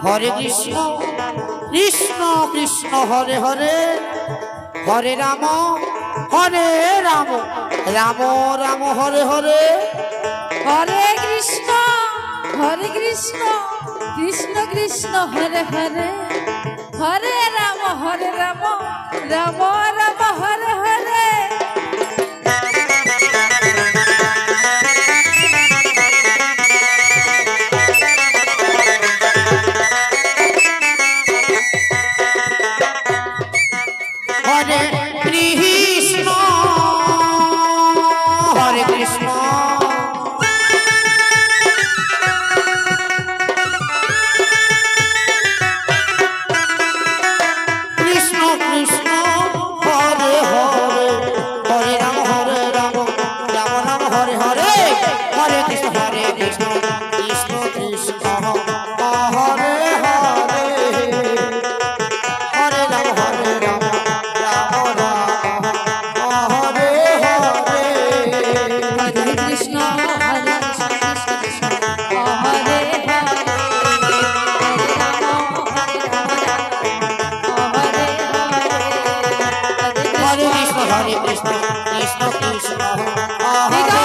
Hare Krishna Krishna Krishna Hare Hare Hare Ram Ram Ram Hare Hare Hare Krishna Krishna Krishna Hare Hare Hare Ram Ram Ram Hare Hare Hare Krishna Hare Krishna Krishna Krishna Hare Hare Hare Ram Ram Ram Hare Hare Hare Krishna Krishna Krishna Hare Hare Hare Ram Ram Ram Ram Hare Hare Hare Krishna Hare Krishna Krishna Hare Hare Hare Krishna Krishna Krishna Hare